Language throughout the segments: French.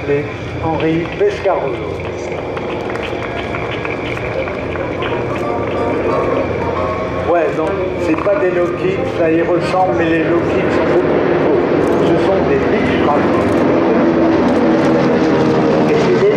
les Henri Pescarolo. Ouais, non, c'est pas des low-kicks, ça y ressemble, mais les low-kicks sont beaucoup plus beaux. Ce sont des Beechcraft. Et c'est des...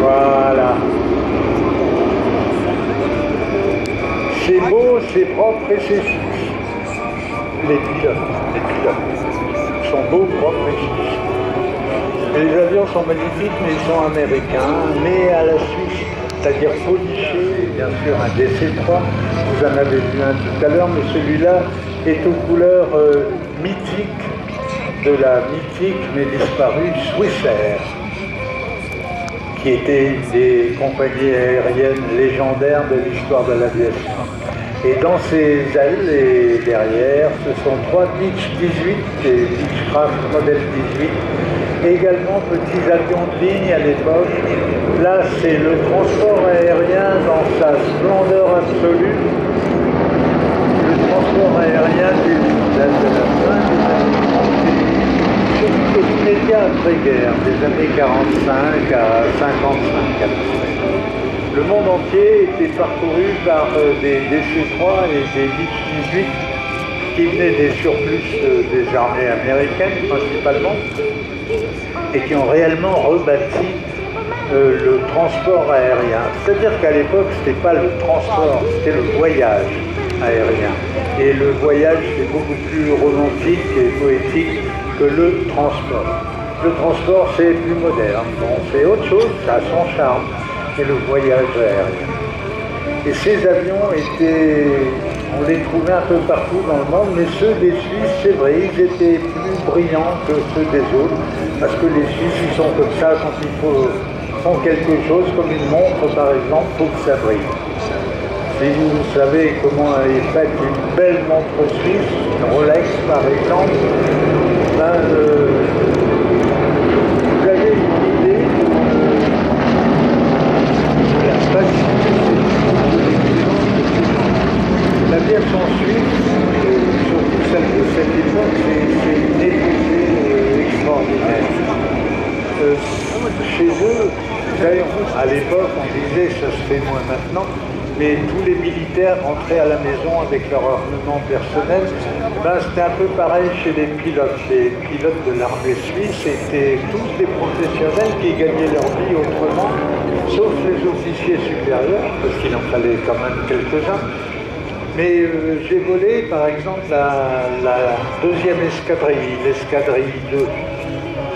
Voilà. C'est beau, c'est propre et c'est fixe. Les pilotes sont beaux, propres et fixes. Les avions sont magnifiques, mais ils sont américains, nés à la Suisse, c'est-à-dire polichés, bien sûr un DC-3, vous en avez vu un tout à l'heure, mais celui-là est aux couleurs mythiques de la mythique mais disparue Swissair, qui était une des compagnies aériennes légendaires de l'histoire de l'aviation. Et dans ces ailes et derrière, ce sont 3 Beech 18, des Beechcraft modèle 18, également petits avions de ligne à l'époque. Là, c'est le transport aérien dans sa splendeur absolue. Le transport aérien de la fin des années 30, surtout immédiat après-guerre, des années 45 à 55 à peu près. Le monde entier était parcouru par des DC-3 et des Beech 18 qui venaient des surplus des armées américaines principalement et qui ont réellement rebâti le transport aérien. C'est-à-dire qu'à l'époque, ce n'était pas le transport, c'était le voyage aérien. Et le voyage, c'est beaucoup plus romantique et poétique que le transport. Le transport, c'est plus moderne. Bon, c'est autre chose, ça a son charme. C'est le voyage aérien. Et ces avions étaient, on les trouvait un peu partout dans le monde, mais ceux des Suisses, c'est vrai, ils étaient plus brillants que ceux des autres, parce que les Suisses, ils sont comme ça, quand ils font quelque chose, comme une montre par exemple, il faut que ça brille. Si vous savez comment est faite une belle montre suisse, une Rolex par exemple, ben, vous avez une idée de la facilité. L'aviation suisse, surtout celle de cette époque, c'est une épopée extraordinaire. Chez eux, à l'époque, on disait, ça se fait moins maintenant, mais tous les militaires rentraient à la maison avec leur armement personnel. Ben, c'était un peu pareil chez les pilotes. Les pilotes de l'armée suisse étaient tous des professionnels qui gagnaient leur vie autrement, sauf les officiers supérieurs, parce qu'il en fallait quand même quelques-uns. Mais j'ai volé par exemple la deuxième escadrille, l'escadrille 2.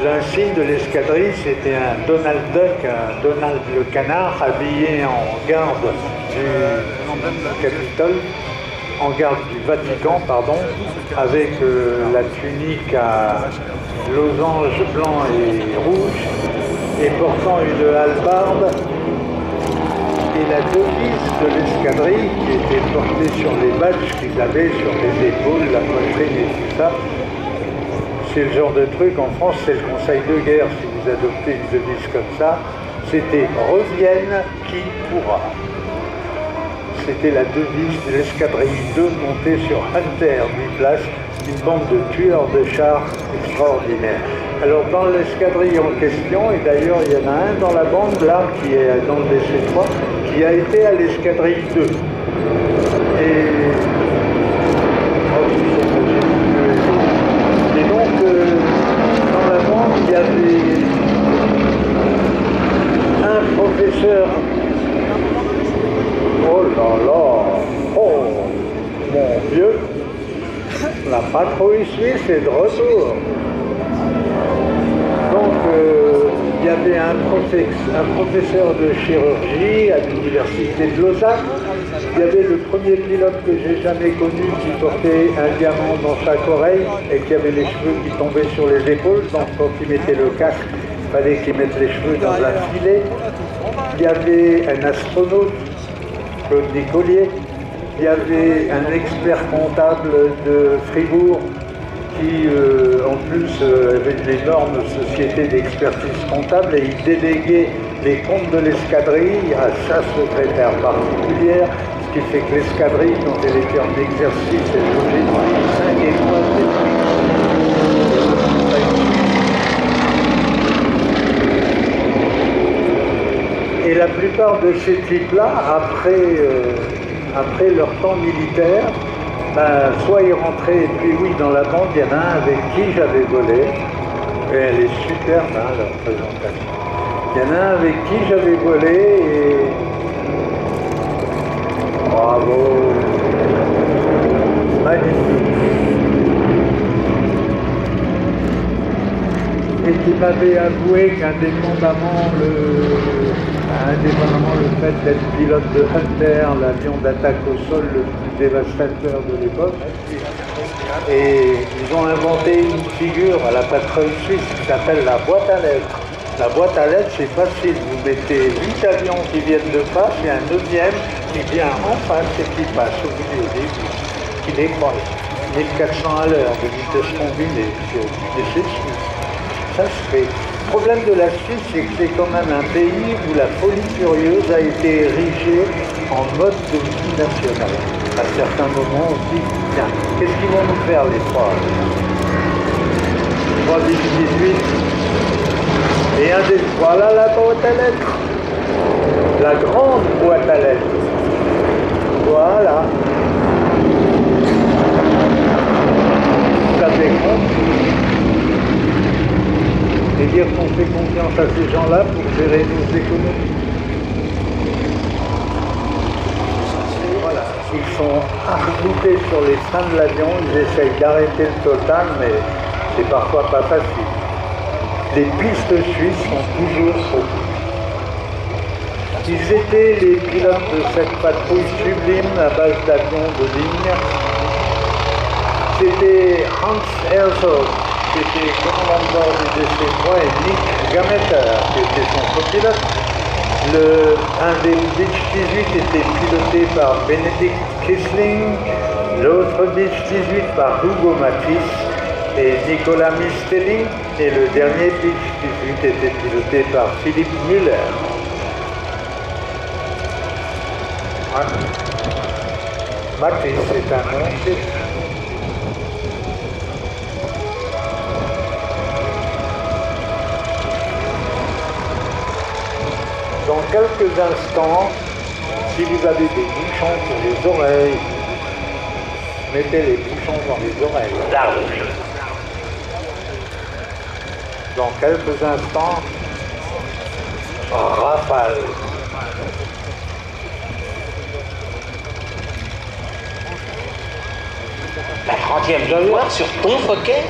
L'insigne de l'escadrille, c'était un Donald Duck, un Donald le canard, habillé en garde du Capitole, en garde du Vatican, pardon, avec la tunique à losange blanc et rouge, et portant une hallebarde. Et la devise de l'escadrille, qui était portée sur les badges qu'ils avaient sur les épaules, la poitrine et tout ça, c'est le genre de truc, en France, c'est le conseil de guerre, si vous adoptez une devise comme ça, c'était « Revienne qui pourra ». C'était la devise de l'escadrille 2 montée sur Hunter Biplace, une bande de tueurs de chars extraordinaires. Alors dans l'escadrille en question, et d'ailleurs il y en a un dans la bande là, qui est dans le DC-3, qui a été à l'escadrille 2. Et donc, dans la bande, il y avait un professeur. Oh là là, oh mon Dieu, la patrouille suisse est de retour. Donc, il y avait un professeur de chirurgie à l'université de Lausanne. Il y avait le premier pilote que j'ai jamais connu qui portait un diamant dans chaque oreille et qui avait les cheveux qui tombaient sur les épaules. Donc quand il mettait le casque, il fallait qu'il mette les cheveux dans un filet. Il y avait un astronaute, Claude Nicolier. Il y avait un expert comptable de Fribourg qui, en plus, avait l'énorme société d'expertise comptable et il déléguait les comptes de l'escadrille à sa secrétaire particulière, ce qui fait que l'escadrille, quand elle était en exercice, elle logeait dans les 5 étoiles la plupart de ces types-là, après leur temps militaire, ben, soit ils rentraient, et puis oui, dans la bande, il y en a un avec qui j'avais volé, et elle est superbe, hein, leur présentation. Il y en a un avec qui j'avais volé, et bravo, magnifique. Et qui m'avait avoué qu'indépendamment le fait d'être pilote de Hunter, l'avion d'attaque au sol le plus dévastateur de l'époque, et ils ont inventé une figure à la patrouille suisse qui s'appelle la boîte à lettres. La boîte à lettres, c'est facile, vous mettez 8 avions qui viennent de face et un 9e qui vient en face et qui passe au milieu des vues, qui décroche 1400 à l'heure de vitesse combinée, c'est suisse. Ça se fait. Le problème de la Suisse, c'est que c'est quand même un pays où la folie furieuse a été érigée en mode de vie nationale. À certains moments, on se dit, tiens, qu'est-ce qu'ils vont nous faire les trois 18 et un des... Voilà la boîte à lettres. La grande boîte à lettres. Voilà. Ça fait compte. Et dire qu'on fait confiance à ces gens-là pour gérer nos économies. Voilà. Ils sont arc-boutés sur les freins de l'avion, ils essayent d'arrêter le total, mais c'est parfois pas facile. Les pistes suisses sont toujours faux. Ils étaient les pilotes de cette patrouille sublime à base d'avions de ligne. C'était Hans Herzog, qui était commandant du DC-3, et Nick Gameter, qui était son copilote. Un des Beech 18 était piloté par Benedict Kissling, l'autre Beech 18 par Hugo Matisse et Nicolas Mistelli, et le dernier Beech 18 était piloté par Philippe Müller. Matisse, c'est un nom. Dans quelques instants, si vous avez des bouchons sur les oreilles, mettez les bouchons dans les oreilles. Large. Dans quelques instants, rafale. La 30e victoire sur ton Fokker.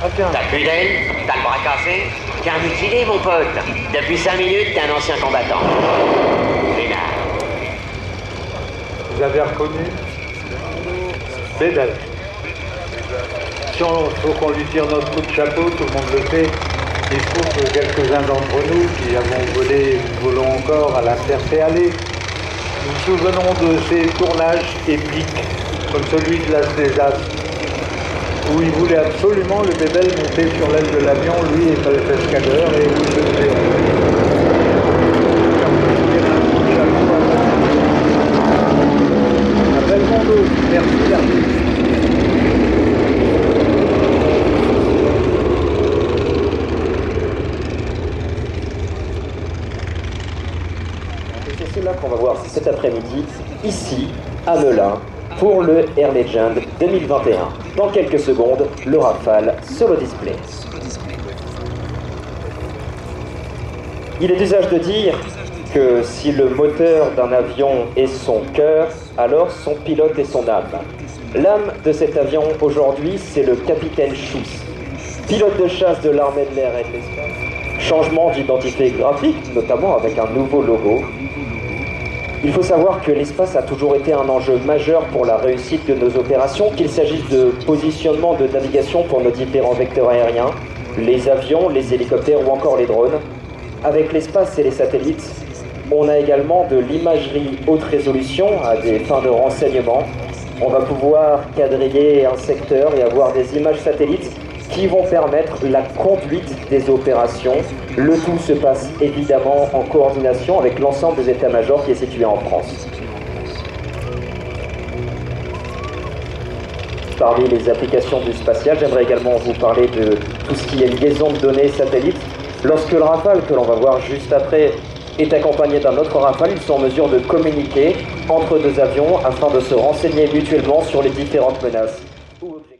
Ah tiens. T'as plus d'aile, t'as le bras cassé, t'es un mutilé mon pote. Depuis 5 minutes, t'es un ancien combattant. Vénard. Vous avez reconnu Bédel. Si on faut qu'on lui tire notre coup de chapeau, tout le monde le fait. Il se trouve que quelques-uns d'entre nous qui avons volé, nous volons encore à la Ferté-Allée, nous nous souvenons de ces tournages épiques, comme celui de l'As des As, où il voulait absolument le Bébel monter sur l'aile de l'avion, lui et le pescadeur, et où il se faisait. Appelle mon dos, merci l'artiste. Et c'est cela qu'on va voir cet après-midi, ici, à Melun, pour le Air Legend 2021. Dans quelques secondes, le Rafale sur le display. Il est d'usage de dire que si le moteur d'un avion est son cœur, alors son pilote est son âme. L'âme de cet avion aujourd'hui, c'est le capitaine Schuss, pilote de chasse de l'armée de l'air et de l'espace. Changement d'identité graphique, notamment avec un nouveau logo. Il faut savoir que l'espace a toujours été un enjeu majeur pour la réussite de nos opérations, qu'il s'agisse de positionnement de navigation pour nos différents vecteurs aériens, les avions, les hélicoptères ou encore les drones. Avec l'espace et les satellites, on a également de l'imagerie haute résolution à des fins de renseignement. On va pouvoir quadriller un secteur et avoir des images satellites qui vont permettre la conduite des opérations. Le tout se passe évidemment en coordination avec l'ensemble des états-majors qui est situé en France. Parmi les applications du spatial, j'aimerais également vous parler de tout ce qui est liaison de données satellites. Lorsque le Rafale, que l'on va voir juste après, est accompagné d'un autre Rafale. Ils sont en mesure de communiquer entre deux avions afin de se renseigner mutuellement sur les différentes menaces ou objectifs.